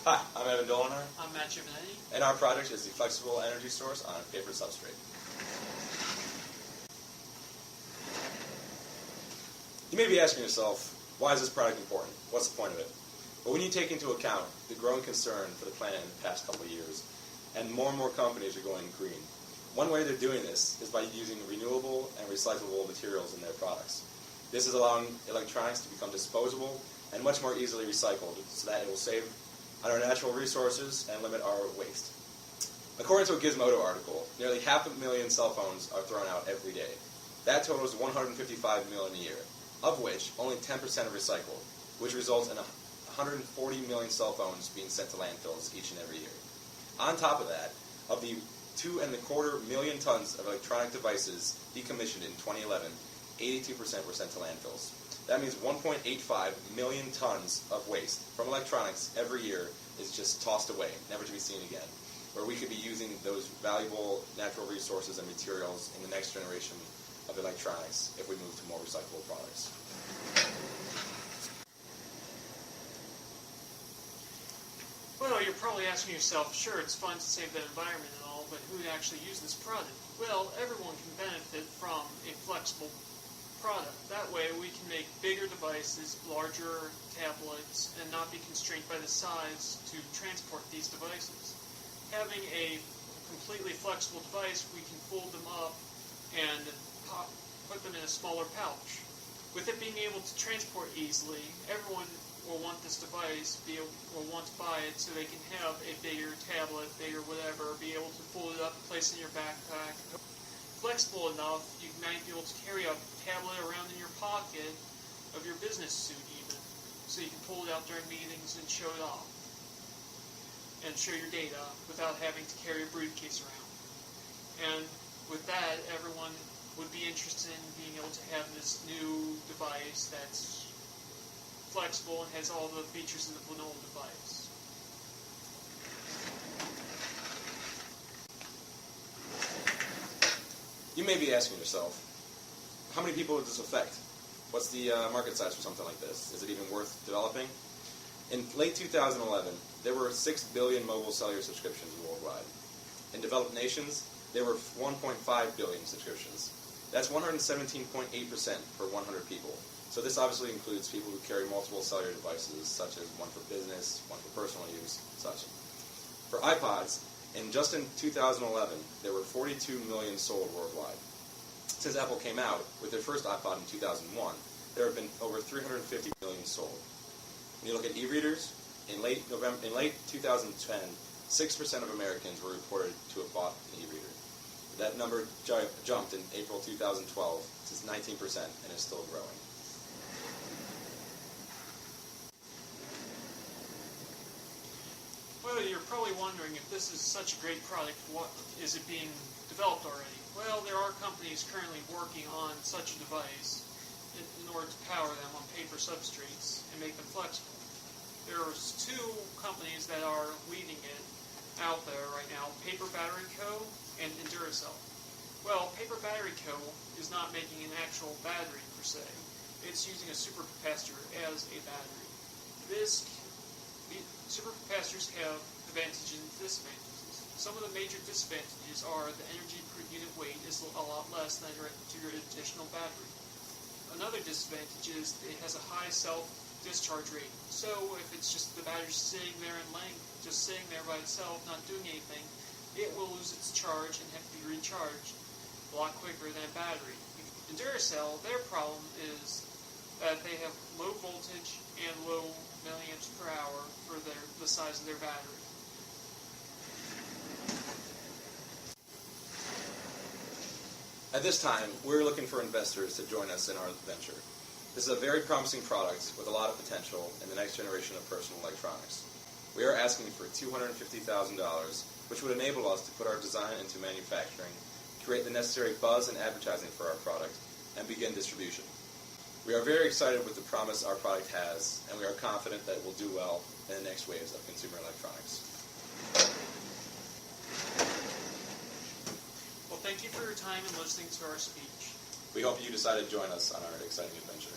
Hi, I'm Evan Dolinar, I'm Matt Giovanetti. and our project is the flexible energy source on a paper substrate. You may be asking yourself, why is this product important? What's the point of it? But when you take into account the growing concern for the planet in the past couple of years, and more companies are going green, one way they're doing this is by using renewable and recyclable materials in their products. This is allowing electronics to become disposable and much more easily recycled so that it will save on our natural resources and limit our waste. According to a Gizmodo article, nearly 500,000 cell phones are thrown out every day. That totals 155 million a year, of which only 10% are recycled, which results in 140 million cell phones being sent to landfills each and every year. On top of that, of the 2.25 million tons of electronic devices decommissioned in 2011, 82% were sent to landfills. That means 1.85 million tons of waste from electronics every year is just tossed away, never to be seen again, where we could be using those valuable natural resources and materials in the next generation of electronics if we move to more recyclable products. Well, you're probably asking yourself, sure, it's fun to save the environment and all, but who would actually use this product? Well, everyone can benefit from a flexible product. That way we can make bigger devices, larger tablets, and not be constrained by the size to transport these devices. Having a completely flexible device, we can fold them up and put them in a smaller pouch. With it being able to transport easily, everyone will want this device, will want to buy it so they can have a bigger tablet, bigger whatever, be able to fold it up, place it in your backpack. Flexible enough, you might be able to carry a tablet around in your pocket of your business suit even, so you can pull it out during meetings and show it off, and show your data without having to carry a briefcase around. And with that, everyone would be interested in being able to have this new device that's flexible and has all the features of the vanilla device. You may be asking yourself, how many people does this affect? What's the market size for something like this? Is it even worth developing? In late 2011, there were 6 billion mobile cellular subscriptions worldwide. In developed nations, there were 1.5 billion subscriptions. That's 117.8% per 100 people. So this obviously includes people who carry multiple cellular devices, such as one for business, one for personal use, and such. For iPods, in 2011, there were 42 million sold worldwide. Since Apple came out with their first iPod in 2001, there have been over 350 million sold. When you look at e-readers, in late 2010, 6% of Americans were reported to have bought an e-reader. That number jumped in April 2012 to 19% and is still growing. Well, you're probably wondering if this is such a great product, what is it being developed already? Well, there are companies currently working on such a device in order to power them on paper substrates and make them flexible. There's 2 companies that are leading it out there right now, Paper Battery Co. and Duracell. Well, Paper Battery Co. is not making an actual battery per se. It's using a supercapacitor as a battery. Supercapacitors have advantages and disadvantages. Some of the major disadvantages are the energy per unit weight is a lot less than your traditional battery. Another disadvantage is it has a high self-discharge rate. So if it's just the battery sitting there just sitting there by itself, not doing anything, it will lose its charge and have to be recharged a lot quicker than a battery. In Duracell, their problem is that they have low voltage and low milliamps per hour for the size of their battery. At this time, we're looking for investors to join us in our venture. This is a very promising product with a lot of potential in the next generation of personal electronics. We are asking for $250,000, which would enable us to put our design into manufacturing, create the necessary buzz and advertising for our product, and begin distribution. We are very excited with the promise our product has, and we are confident that it will do well in the next waves of consumer electronics. Well, thank you for your time and listening to our speech. We hope you decide to join us on our exciting adventure.